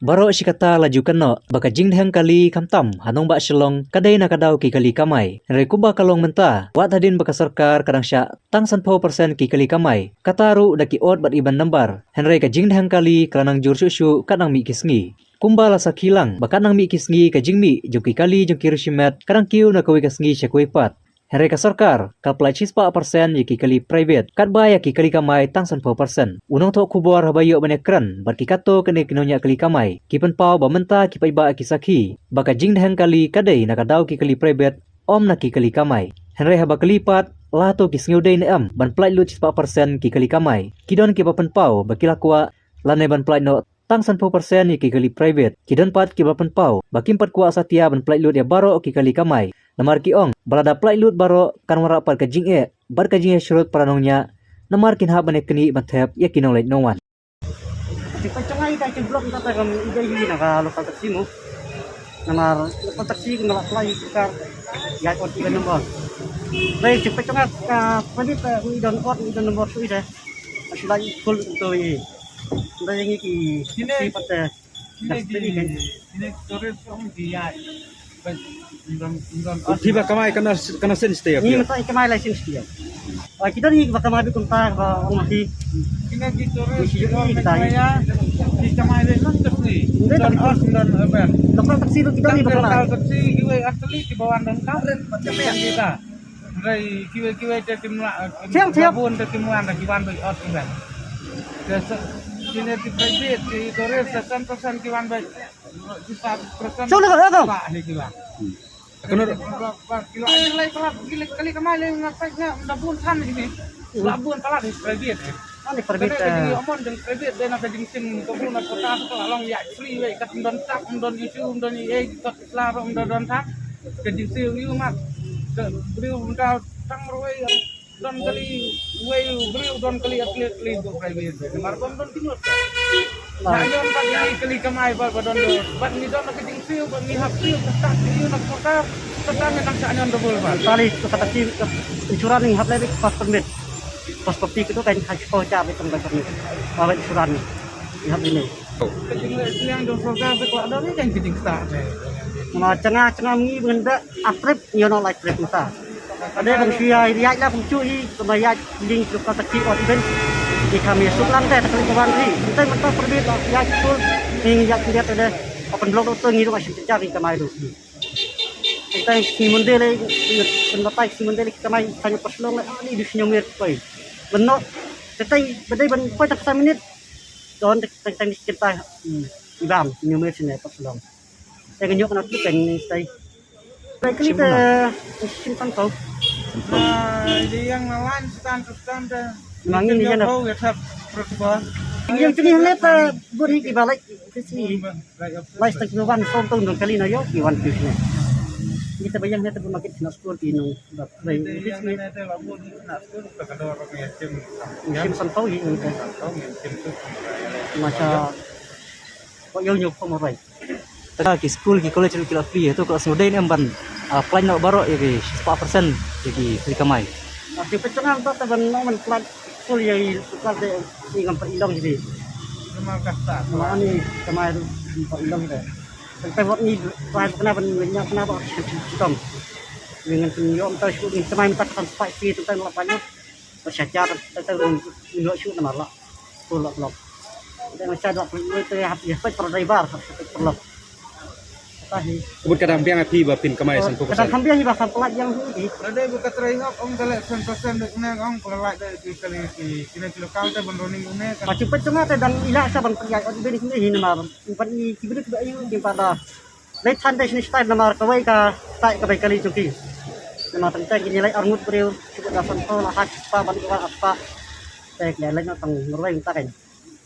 Baro si kata laju keno baka jing dhang kali kamtam hanong ba shalong kadai na kadau ki kali kamai. Re kuba kalong menta wat hadin baka sarkar kadang sya tang 10% ki kali kamai. Kataru daki ot bat iban nambar. Henry ka jing dhang kali kanang jur syu kadang mi kisngi. Kumbala sa kilang baka nang mi kisngi ka jing mi joki kali jong kirushimet kadang kiu na kawi kasngi sya kuwi pat. Henry ka sarkar kaplai 6% yaki kali private kat ba yaki kali kamai tang 10%. Unong tok kubor habayo bane kran bar ki kato kene kinonya kali kamai. Kipen pau ba menta ki pai ba ki sakhi baka jing dhang kali kadai na kadau ki kali private om na ki kali kamai. Henry haba kalipat lato ki sngiudai ne am ban plai lut 4% ki kali kamai. Kidon ki papen pau bakila kwa lanai ban plai no tang 10% yaki kali private. Kidon pat ki papen pau bakim pat kwa satia ban plai lut ya baro ki kali kamai. Namar ki ong balada plai lut baro kan warapat ka jing e bar ka jing e syurut paranongnya namar kin ha bane keni bathep ya kinong lait no wan. Kita cengai ka ke blok tata kam ide hi na ka lokal taksi mo. Namar lokal taksi ko na play ka ya ko tiga nomor. Baik cepat cengai ka pandi ta idon nomor tu ide. Asilai full to i. Ndai ngi ki si pat ini turis om dia Tiba kamai kana sense ya. ni mata ikamai license dia. Kita ni baka mabi kunta ka umati. ini di turis Isi om kita ya. saya di kamai le lantas ni dan os dan ben Lokal taksi tu kita ni baka kalau taksi kiwe asli di bawah dan karet macam yang kita rai kiwe te timla bun te timuan da kiwan be os ben ini di private di turis 100% kiwan be 1% pak ni kiwan Kono kilo aja lah kali kemarin ngapainya udah bun kan ini labun palat di private Ani Tapi perbit jadi omon dan kredit dan ada jingsin kebun dan kota sekolah long ya free we kat don tak don isu don e kat lar don tak ke jingsin yu mat ke beliau minta tang roe don kali we beliau don kali atlet kali do private mar don tinut nah yon pagi kali kamai ba don ban ni don ke jingsin ban ni hap free tak yu nak kota kota memang saknya don bol ba kali kata taksi insuran ni haplai pas permit. Pas kopi itu kan haji kau cabai tengah permit. Awak insuran ni. Lihat ini. yang don program sekolah don ni kan kiting start Mà changa ngi benda atrip yo no like trip mata. Ada kan sia riak lah kucui kemaya link lokal taksi event di kami suklan teh kali kawan ri. Kita mata perbit ya betul ning ya lihat ada open blog tu ngi tu masih cari kamai tu. Kita si model pendapat si model kita mai tanya perselong ni di sini mir koi. Beno kita bedai ben koi tak 1 minit. Don teng kita ibam ni mir sini perselong. Saya kenyok nak tu kan stay. Baik kita simpan kau. yang lain stand Memang ini yang oh ya tap protokol yang sini lihat beri kibalik sini. Lais tak kiwan sontong dong kali na yo kiwan kisne. Kita bayang kita bermakin sinas skor kinu. Baik di sini sim santau hi macam kok yo nyok pemorai. Ta ki school ki college ki la free to kelas modern amban plan no baro yaki 4% yaki kali kamai. Tapi pecah tu taban man plat full yai sukar de ingam perilong jadi. terima kasih Mana ni kemai perilong de. Sampai waktu ni kenapa banyak kenapa sistem dengan penyom tahu school ni kemai minta kan spike fee tu kan lapanya. Bersajar terus induk shoot nama lah. Full blok. Dan macam dak itu ya per driver perlu. Kebut kadang piang api bapin kamai 100%. Kadang hampir ni bahkan pelat yang ni. ada buka terihop om kali 100% dek neng om kelak dari kali kini lokal tu benroning une kan Macam pun cuma dan ilah saban perjalanan orang beri ni nama. Tempat ni kibrit bayu di pada. Lain tanda sini style nama kawai ka tak kawai kali cuki. Nama tentang ini lain armut beriu cukup dasan tu lah hak apa balik apa. Saya kelihatan nak tang murai minta kan.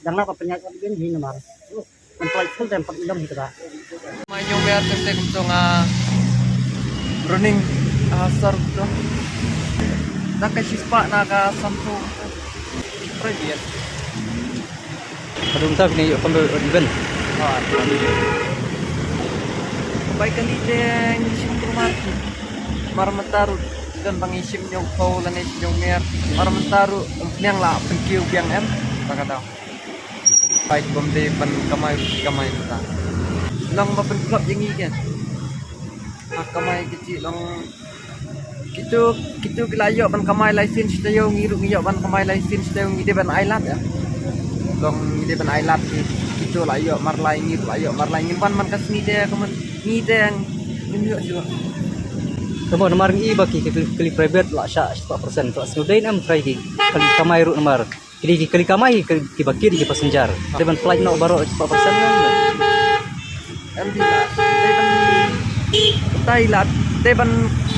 Jangan apa penyakit orang beri ni nama. Tempat full tempat ilam gitu lah. Yung may artist ko nga running asar to. Nakasispa nakasampu. Private. Kadung ta kini open event. Kebaikan ide ngisim rumah. Marmentaru dan pangisim yung paulan yung mer. Marmentaru yang lah penkiu biang em. Baka daw. Baik bomde pan kamay ta. Long mapen klop yang ni kan. Kamay kecil long Kitu kilayo ban kamay license tayo ngiru ngiyo ban kamay license tayo ngide ban ailat ya. Long ngide ban ailat kitu layo marlai ngiru layo marlai ngimpan man kasni te kaman ngide yang ngiyo juga. Kamu nomor i baki kali private lah sya 4%. Kelas nudain am try kali kamay ru nomor. Kali kamay ki baki di passenger. Deban flight no baro 4% kan. Em thì là đây là ban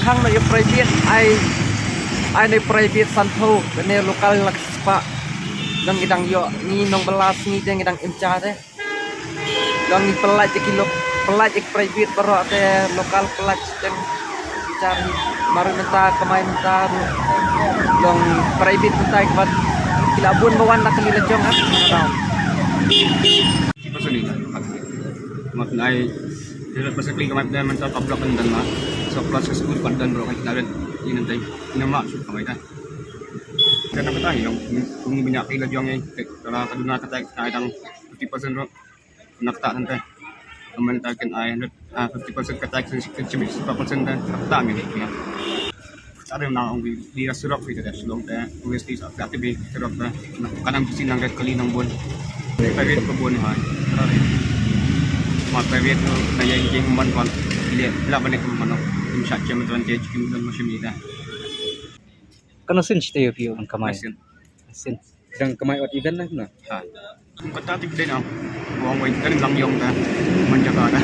khang na yo private aiใน private santo ne lokal lak spa dang idang yo ni nong belas ni dang idang imca teh dang ni pelaj kilo pelaj private baro te lokal pelaj dang cari maru menta kamai menta dong private menta kebat kilabun bawan nak kali lejong ah tahu Kita sini. Mat nai tidak pasal kali kami dan mental public dan lah. So plus school pandan bro kita ada ini nanti ini masuk kami dah. Karena kita yang kami banyak kali lejong yang kalau kaduna kata kita dang 50% bro. Nak tak nanti. Kami takkan ai 50% kata kita cuma 10% dan tak ni ya. Ada yang di rasurak kita dah selong dah. Obviously aktif di rasurak dah. Kadang di sini angkat kali nang bon. Private kebun hai. Mat private tu naya yang man kon dia la balik ke mana. Tim saja mentuan dia cikin dan macam ni dah. Kano sin tayo piyo ang kamay. Sin. Sedang kemai out event lah na. Ha. Kata ti din ang. Wong wait kan lang yung ta. Menjaga dah.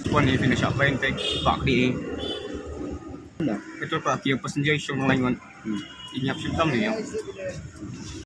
Pon ni finish up lain take pak di. Itu pak dia passenger yang lain kan. Inyap simptom ni yang.